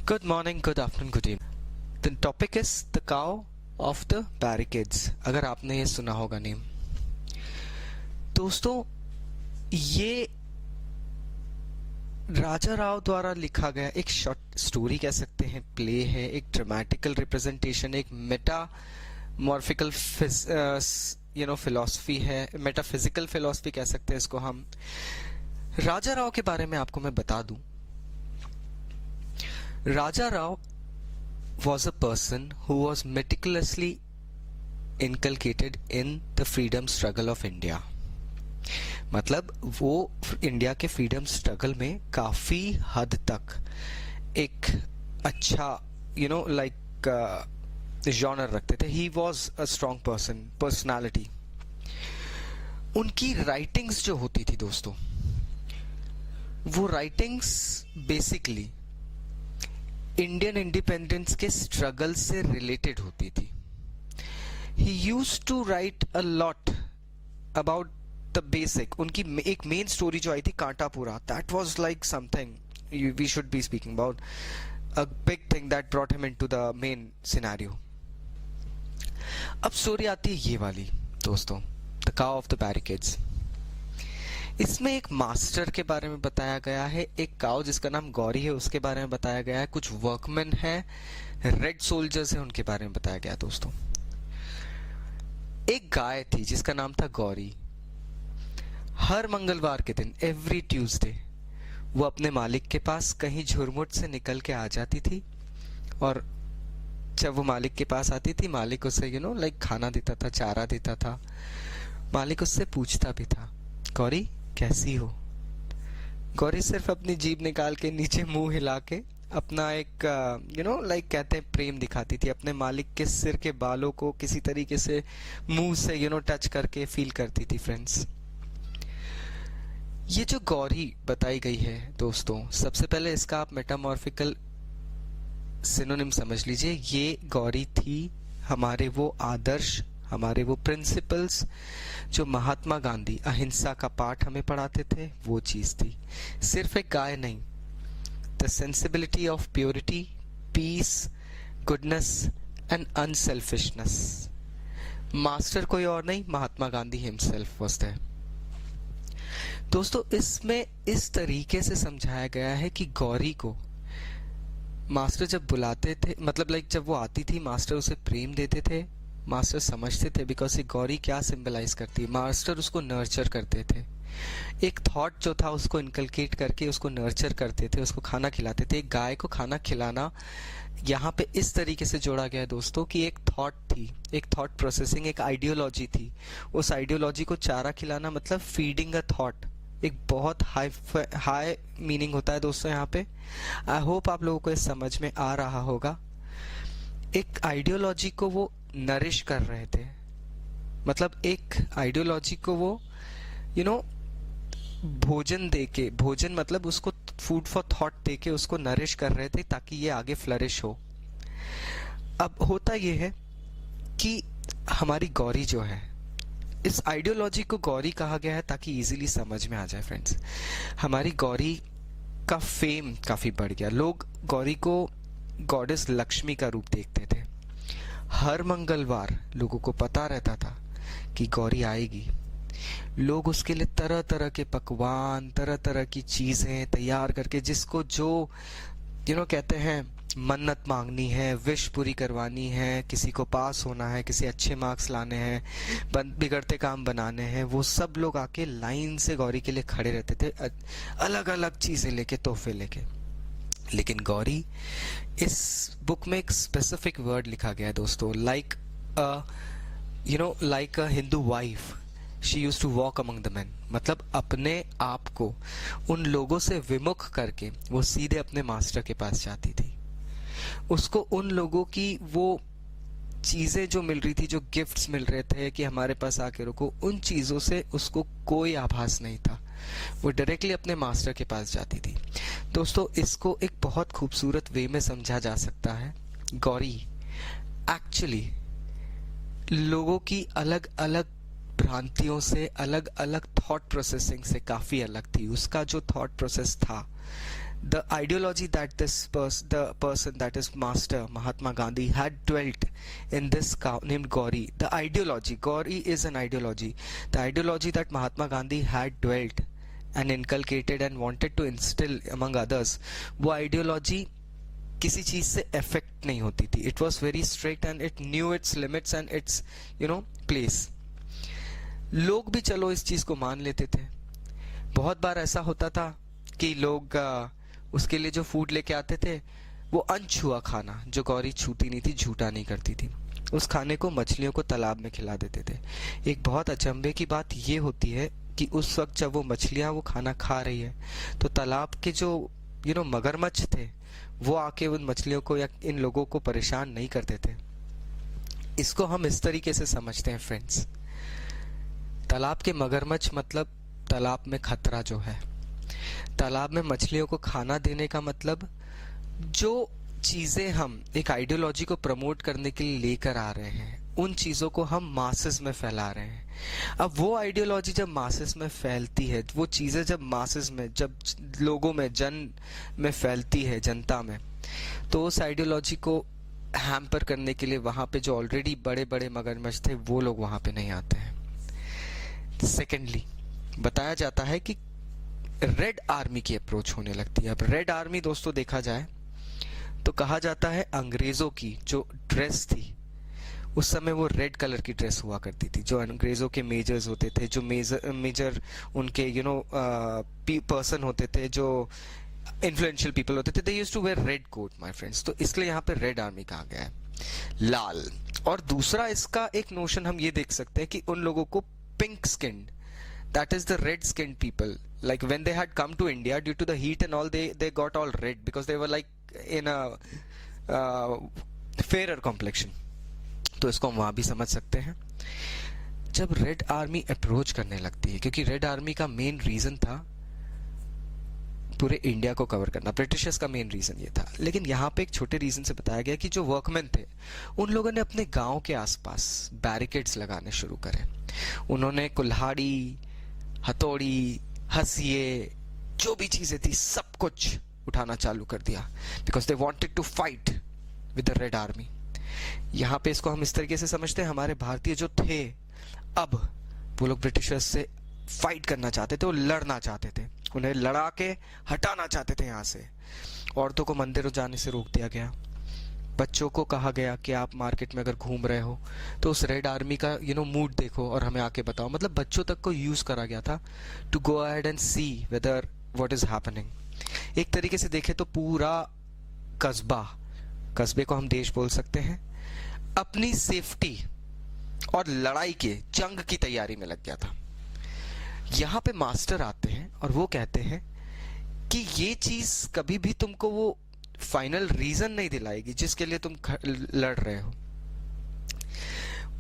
Good morning, good afternoon, good evening. The topic is the cow of the barricades. अगर आपने ये सुना होगा नेम। दोस्तों, ये राजा राव द्वारा लिखा गया एक शॉर्ट स्टोरी कह सकते हैं, प्ले है, एक ड्रामेटिकल रिप्रेजेंटेशन, एक मेटामॉर्फिकल फिलॉसफी है, मेटाफिजिकल फिलॉसफी कह सकते हैं इसको हम। राजा राव के बारे में आपको मैं बता दूं, Raja Rao was a person who was meticulously inculcated in the freedom struggle of India. मतलब वो इंडिया के फ्रीडम स्ट्रगल में काफी हद तक एक अच्छा जॉनर रखते थे। He was a strong personality. उनकी राइटिंग्स जो होती थी दोस्तों, वो राइटिंग्स बेसिकली इंडियन इंडिपेंडेंस के स्ट्रगल से रिलेटेड होती थी। He used to write a lot about the basic. उनकी एक मेन स्टोरी जो आई थी Kanthapura, that was like something we should be speaking about, a big thing that brought him into the main scenario. अब story आती है ये वाली दोस्तों, the cow of the barricades. इसमें एक मास्टर के बारे में बताया गया है, एक काउ जिसका नाम गौरी है उसके बारे में बताया गया है, कुछ वर्कमैन है, रेड सोल्जर्स है, उनके बारे में बताया गया दोस्तों। एक गाय थी जिसका नाम था गौरी। हर मंगलवार के दिन, एवरी ट्यूसडे, वो अपने मालिक के पास कहीं झुरमुट से निकल के आ जाती थी, और जब वो मालिक के पास आती थी, मालिक उसे खाना देता था, चारा देता था। मालिक उससे पूछता भी था, गौरी कैसी हो? गौरी सिर्फ अपनी जीभ निकाल के नीचे मुंह हिला के अपना एक कहते हैं प्रेम दिखाती थी, अपने मालिक के सिर के बालों को किसी तरीके से मुंह से टच करके फील करती थी। फ्रेंड्स, ये जो गौरी बताई गई है दोस्तों, सबसे पहले इसका आप मेटामॉर्फिकल सिनोनिम समझ लीजिए। ये गौरी थी हमारे वो आदर्श, हमारे वो प्रिंसिपल्स जो महात्मा गांधी अहिंसा का पाठ हमें पढ़ाते थे, वो चीज थी। सिर्फ एक गाय नहीं, the sensibility of purity, peace, goodness and unselfishness. Master कोई और नहीं, Mahatma Gandhi himself was there. दोस्तों, इसमें इस तरीके से समझाया गया है कि गौरी को मास्टर जब बुलाते थे, मतलब जब वो आती थी, मास्टर उसे प्रेम देते थे। मास्टर समझते थे बिकॉज ये गौरी क्या सिंबलाइज करती है। मास्टर उसको नर्चर करते थे, एक थॉट जो था उसको इनकलकेट करके उसको नर्चर करते थे, उसको खाना खिलाते थे। एक गाय को खाना खिलाना यहाँ पे इस तरीके से जोड़ा गया है दोस्तों कि एक थॉट थी, एक थॉट प्रोसेसिंग, एक आइडियोलॉजी थी। उस आइडियोलॉजी को चारा खिलाना मतलब फीडिंग अ थॉट, एक बहुत हाई मीनिंग होता है दोस्तों यहाँ पे। आई होप आप लोगों को ये समझ में आ रहा होगा। एक आइडियोलॉजी को वो नरिश कर रहे थे, मतलब एक आइडियोलॉजी को वो भोजन देके, भोजन मतलब उसको फूड फॉर थॉट देके उसको नरिश कर रहे थे ताकि ये आगे फ्लरिश हो। अब होता ये है कि हमारी गौरी जो है, इस आइडियोलॉजी को गौरी कहा गया है ताकि इजीली समझ में आ जाए। फ्रेंड्स, हमारी गौरी का फेम काफी बढ़ गया। लोग गौरी को गॉडेस लक्ष्मी का रूप देखते थे। हर मंगलवार लोगों को पता रहता था कि गौरी आएगी। लोग उसके लिए तरह तरह के पकवान, तरह तरह की चीजें तैयार करके, जिसको जो कहते हैं मन्नत मांगनी है, विश पूरी करवानी है, किसी को पास होना है, किसी अच्छे मार्क्स लाने हैं, बिगड़ते काम बनाने हैं, वो सब लोग आके लाइन से गौरी के लिए खड़े रहते थे, अलग अलग चीजें लेके, तोहफे लेके। लेकिन गौरी, इस बुक में एक स्पेसिफिक वर्ड लिखा गया है दोस्तों, like a Hindu wife she use to walk among the men. मतलब अपने आप को उन लोगों से विमुख करके वो सीधे अपने मास्टर के पास जाती थी। उसको उन लोगों की वो चीजें जो मिल रही थी, जो गिफ्ट्स मिल रहे थे कि हमारे पास आके रुको, उन चीजों से उसको कोई आभास नहीं था। वो डायरेक्टली अपने मास्टर के पास जाती थी। दोस्तों, इसको एक बहुत खूबसूरत वे में समझा जा सकता है। गौरी एक्चुअली लोगों की अलग अलग भ्रांतियों से, अलग अलग थॉट प्रोसेसिंग से काफी अलग थी। उसका जो थॉट प्रोसेस था the ideology that the person that is Master Mahatma Gandhi had dwelt in this cow named Gauri. The ideology, Gauri is an ideology. The ideology that Mahatma Gandhi had dwelt and inculcated and wanted to instill among others, वो ideology किसी चीज से affect नहीं होती थी. It was very strict and it knew its limits and its place. लोग भी चलो इस चीज को मान लेते थे. बहुत बार ऐसा होता था कि लोग उसके लिए जो फूड लेके आते थे वो अनछुआ खाना, जो गौरी छूती नहीं थी, झूठा नहीं करती थी, उस खाने को मछलियों को तालाब में खिला देते थे. एक बहुत अचंभे की बात ये होती है कि उस वक्त जब वो मछलियां वो खाना खा रही है तो तालाब के जो मगरमच्छ थे वो आके उन मछलियों को या इन लोगों को परेशान नहीं करते थे. इसको हम इस तरीके से समझते हैं फ्रेंड्स, तालाब के मगरमच्छ मतलब तालाब में खतरा जो है. तालाब में मछलियों को खाना देने का मतलब जो चीजें हम एक आइडियोलॉजी को प्रमोट करने के लिए लेकर आ रहे हैं उन चीजों को हम मासेस में फैला रहे हैं. अब वो आइडियोलॉजी जब मासेस में फैलती है, वो चीजें जब मासेस में, जब लोगों में, जन में फैलती है, जनता में, तो उस आइडियोलॉजी को हैम्पर करने के लिए वहां पे जो ऑलरेडी बड़े बड़े मगरमच्छ थे वो लोग वहां पे नहीं आते हैं. सेकेंडली बताया जाता है कि रेड आर्मी की अप्रोच होने लगती है. अब रेड आर्मी दोस्तों देखा जाए तो कहा जाता है अंग्रेजों की जो ड्रेस थी उस समय वो रेड कलर की ड्रेस हुआ करती थी. जो अंग्रेजों के मेजर्स होते थे, जो मेजर उनके पर्सन होते थे, जो इन्फ्लुएंशियल पीपल होते थे, they used to wear red coat my friends. तो इसलिए यहाँ पे रेड आर्मी कहा गया है. लाल, और दूसरा इसका एक नोशन हम ये देख सकते हैं कि उन लोगों को pink skinned, that is the red skinned people, like when they had come to India due to the heat and all, they got all red because they were like in a fairer complexion. तो इसको हम वहां भी समझ सकते हैं. जब red army approach करने लगती है, क्योंकि रेड आर्मी का मेन रीजन था पूरे इंडिया को कवर करना, ब्रिटिशर्स का मेन रीजन ये था. लेकिन यहाँ पे एक छोटे रीजन से बताया गया कि जो वर्कमैन थे उन लोगों ने अपने गांव के आसपास बैरिकेड्स लगाने शुरू करे. उन्होंने कुल्हाड़ी, हथौड़ी, हंसिए, जो भी चीजें थी सब कुछ उठाना चालू कर दिया because they wanted to fight with the red army. यहाँ पे इसको हम इस तरीके से समझते हैं, हमारे भारतीय जो थे अब वो लोग ब्रिटिशर्स से फाइट करना चाहते थे, वो लड़ना चाहते थे, उन्हें लड़ा के हटाना चाहते थे यहाँ से. औरतों को मंदिरों जाने से रोक दिया गया. बच्चों को कहा गया कि आप मार्केट में अगर घूम रहे हो तो उस रेड आर्मी का मूड देखो और हमें आके बताओ. मतलब बच्चों तक को यूज करा गया था to go ahead and see whether what is happening. एक तरीके से देखे तो पूरा कस्बे को हम देश बोल सकते हैं, अपनी सेफ्टी और लड़ाई के जंग की तैयारी में लग गया था. यहाँ पे मास्टर आते हैं और वो कहते हैं कि ये चीज कभी भी तुमको वो फाइनल रीजन नहीं दिलाएगी जिसके लिए तुम लड़ रहे हो.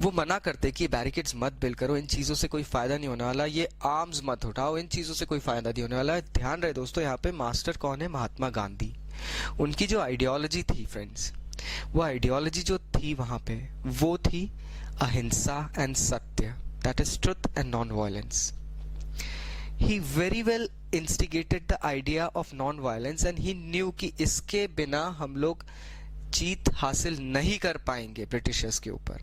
वो मना करते कि बैरिकेड्स मत बिल्ड करो, इन चीजों से कोई फायदा नहीं होने वाला, ये आर्म्स मत उठाओ, इन चीजों से कोई फायदा नहीं होने वाला. ध्यान रहे दोस्तों, यहाँ पे मास्टर कौन है? महात्मा गांधी. उनकी जो आइडियोलॉजी थी फ्रेंड्स, वो आइडियोलॉजी जो थी वहां पे वो थी अहिंसा एंड सत्य, that is truth and non violence. He very well instigated the idea of non-violence and he knew कि इसके बिना हम लोग जीत हासिल नहीं कर पाएंगे ब्रिटिशर्स के ऊपर.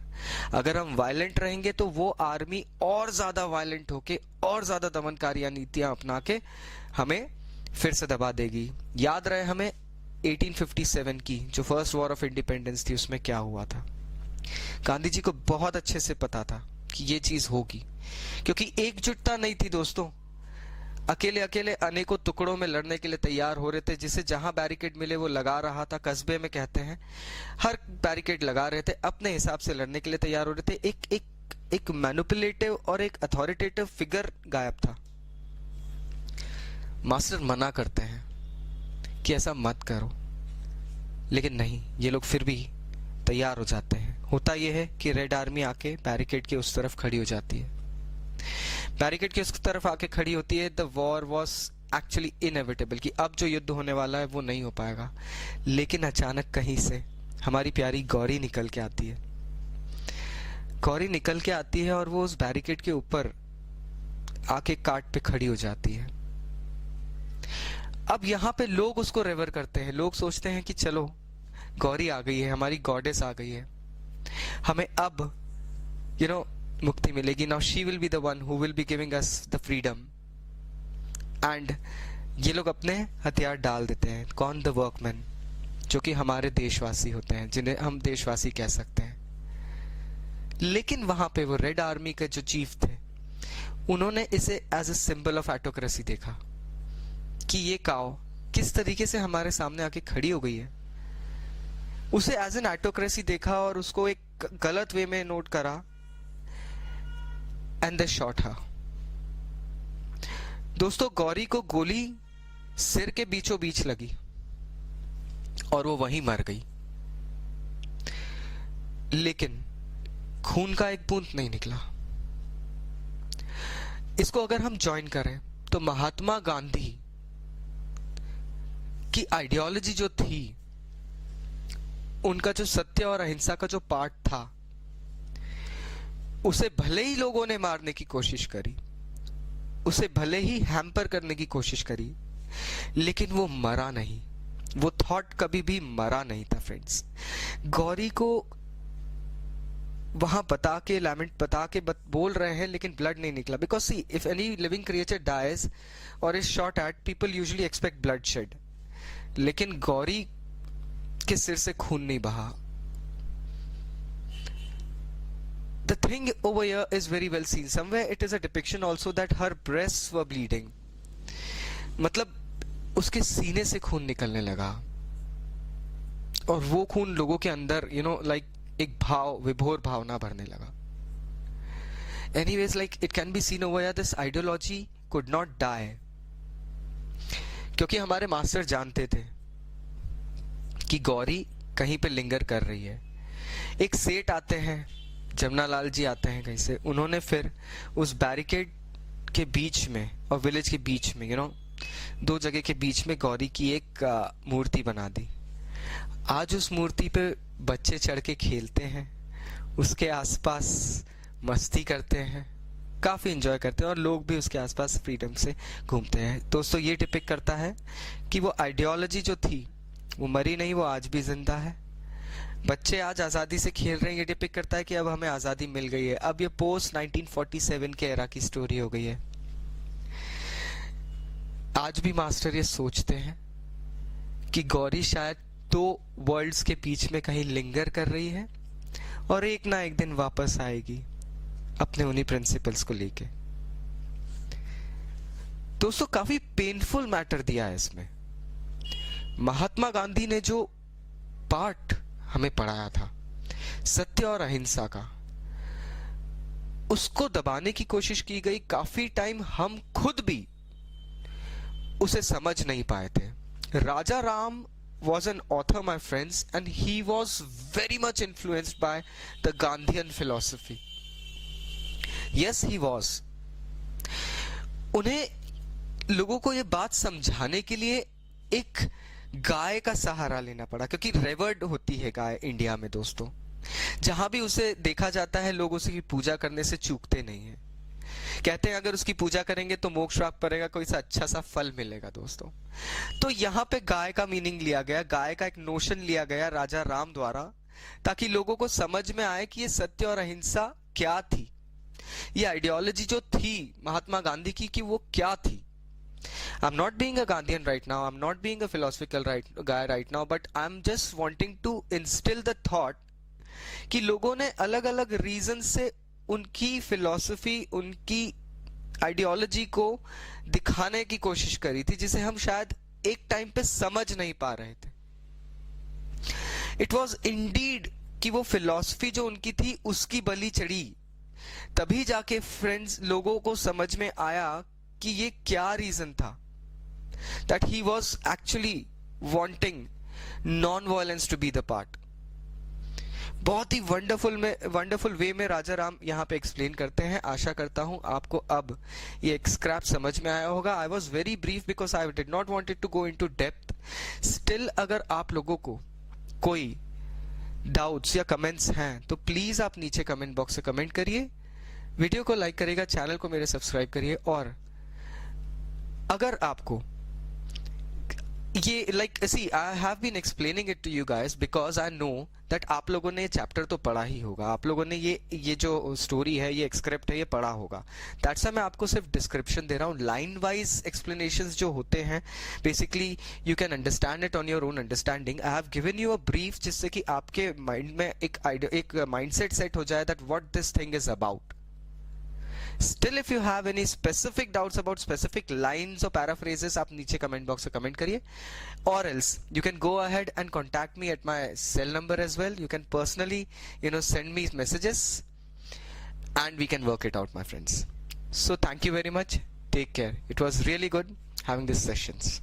अगर हम वायलेंट रहेंगे तो वो आर्मी और ज्यादा वायलेंट होके और ज्यादा दमनकारी नीतियां अपना के हमें फिर से दबा देगी. याद रहे हमें 1857 की जो फर्स्ट वॉर ऑफ इंडिपेंडेंस थी उसमें क्या हुआ था. गांधी जी को बहुत अच्छे से पता था कि ये चीज होगी, क्योंकि एकजुटता नहीं थी दोस्तों. अकेले अकेले अनेकों टुकड़ों में लड़ने के लिए तैयार हो रहे थे. जिसे जहां बैरिकेड मिले वो लगा रहा था. कस्बे में कहते हैं हर बैरिकेड लगा रहे थे, अपने हिसाब से लड़ने के लिए तैयार हो रहे थे. एक मैनिपुलेटिव और एक अथॉरिटेटिव फिगर गायब था. मास्टर मना करते हैं कि ऐसा मत करो, लेकिन नहीं, ये लोग फिर भी तैयार हो जाते हैं. होता यह है कि रेड आर्मी आके बैरिकेड के उस तरफ खड़ी हो जाती है. बैरिकेड की उस तरफ आके खड़ी होती है. The war was actually inevitable कि अब जो युद्ध होने वाला है वो नहीं हो पाएगा. लेकिन अचानक कहीं से हमारी प्यारी गौरी निकल के आती है. गौरी निकल के आती है और वो उस बैरिकेड के ऊपर आके काट पे खड़ी हो जाती है. अब यहाँ पे लोग उसको रेवर करते हैं, लोग सोचते हैं कि चलो गौरी आ गई है, हमारी गॉडेस आ गई है, हमें अब मुक्ति मिलेगी, now she will be the one who will be giving us the freedom. And ये लोग अपने हथियार डाल देते हैं। कौन? द वर्कमैन, जो कि हमारे देशवासी होते हैं, जिन्हें हम देशवासी कह सकते हैं। लेकिन वहां पे वो रेड आर्मी के जो चीफ थे, उन्होंने इसे as a symbol of autocracy देखा कि ये काओ किस तरीके से हमारे सामने आके खड़ी हो गई है। उसे एज एन ऑटोक्रेसी देखा और उसको एक गलत वे में नोट करा, एंड दे शॉट हर। दोस्तों, गौरी को गोली सिर के बीचों बीच लगी और वो वहीं मर गई, लेकिन खून का एक बूंद नहीं निकला। इसको अगर हम ज्वाइन करें तो महात्मा गांधी की आइडियोलॉजी जो थी, उनका जो सत्य और अहिंसा का जो पार्ट था, उसे भले ही लोगों ने मारने की कोशिश करी, उसे भले ही हैम्पर करने की कोशिश करी, लेकिन वो मरा नहीं। वो थॉट कभी भी मरा नहीं था फ्रेंड्स। गौरी को वहां बता के बोल रहे हैं, लेकिन ब्लड नहीं निकला। Because see, if any living creature dies और is shot at, people usually expect blood shed, लेकिन गौरी के सिर से खून नहीं बहा। The thing over here is very well seen. Somewhere it is a depiction also that her breasts were bleeding. मतलब उसके सीने से खून निकलने लगा और वो खून लोगों के अंदर like एक विभोर भावना भरने लगा। Anyways, like it can be seen over here, this ideology could not die. क्योंकि हमारे मास्टर जानते थे कि गौरी कहीं पे लिंगर कर रही है। एक सेठ आते हैं, जमनालाल जी आते हैं कहीं से, उन्होंने फिर उस बैरिकेड के बीच में और विलेज के बीच में दो जगह के बीच में गौरी की एक मूर्ति बना दी। आज उस मूर्ति पे बच्चे चढ़ के खेलते हैं, उसके आसपास मस्ती करते हैं, काफी एंजॉय करते हैं और लोग भी उसके आसपास फ्रीडम से घूमते हैं। दोस्तों, ये डिपिक्ट करता है कि वो आइडियोलॉजी जो थी वो मरी नहीं, वो आज भी जिंदा है। बच्चे आज आज़ादी से खेल रहे हैं, ये डिपिक्ट करता है कि अब हमें आज़ादी मिल गई है। अब ये पोस्ट 1947 के एरा की स्टोरी हो गई है। आज भी मास्टर ये सोचते हैं कि गौरी शायद दो वर्ल्ड्स के बीच में कहीं लिंगर कर रही है और एक ना एक दिन वापस आएगी अपने उन्हीं प्रिंसिपल्स को लेके। दोस्तों, काफी पेनफुल मैटर दिया है इसमें। महात्मा गांधी ने जो पार्ट हमें पढ़ाया था सत्य और अहिंसा का, उसको दबाने की कोशिश की गई। काफी टाइम हम खुद भी उसे समझ नहीं पाए थे। राजा Ram was an author, my friends, and he was very much influenced by the Gandhian philosophy. Yes, he was. उन्हें लोगों को ये बात समझाने के लिए एक गाय का सहारा लेना पड़ा, क्योंकि रेवर्ड होती है गाय इंडिया में दोस्तों। जहां भी उसे देखा जाता है, लोग उसकी पूजा करने से चूकते नहीं हैं। कहते हैं अगर उसकी पूजा करेंगे तो मोक्ष प्राप्त करेगा, कोई सा अच्छा सा फल मिलेगा दोस्तों। तो यहाँ पे गाय का मीनिंग लिया गया, गाय का एक नोशन लिया गया राजा राम द्वारा, ताकि लोगों को समझ में आए कि ये सत्य और अहिंसा क्या थी, ये आइडियोलॉजी जो थी महात्मा गांधी की, कि वो क्या थी। I'm not being a Gandhian right now, I'm not being a philosophical guy right now, but I'm just wanting to instill the thought कि लोगों ने अलग अलग रीजन से उनकी फिलॉसफी, उनकी आइडियोलॉजी को दिखाने की कोशिश करी थी, जिसे हम शायद एक टाइम पे समझ नहीं पा रहे थे। इट वॉज इंडीड कि वो फिलॉसफी जो उनकी थी उसकी बलि चढ़ी, तभी जाके फ्रेंड्स लोगों को समझ में आया कि ये क्या रीजन था, that he was actually wanting non violence to be the part. बहुत ही वंडरफुल वे में राजा राम यहाँ पे एक्सप्लेन करते हैं। आशा करता हूं आपको अब ये एक स्क्रैप समझ में आया होगा। I was very brief because I did not wanted to go into depth. Still अगर आप लोगों को कोई डाउट्स या कमेंट्स हैं तो प्लीज आप नीचे कमेंट बॉक्स से कमेंट करिए, वीडियो को लाइक करिएगा, चैनल को मेरे सब्सक्राइब करिए, और अगर आपको ये like see I have been explaining it to you guys because I know that आप लोगों ने चैप्टर तो पढ़ा ही होगा, आप लोगों ने ये जो स्टोरी है, ये स्क्रिप्ट है, ये पढ़ा होगा। दैट्स व्हाई मैं आपको सिर्फ डिस्क्रिप्शन दे रहा हूँ। लाइन वाइज एक्सप्लेनेशंस जो होते हैं basically you can understand it on your own understanding. I have given you a brief जिससे कि आपके माइंड में एक माइंडसेट सेट हो जाए that what this thing is about. Still, if you have any specific doubts about specific lines or paraphrases, आप नीचे comment box में comment करिए, or else you can go ahead and contact me at my cell number as well. You can personally, send me messages, and we can work it out, my friends. So thank you very much. Take care. It was really good having these sessions.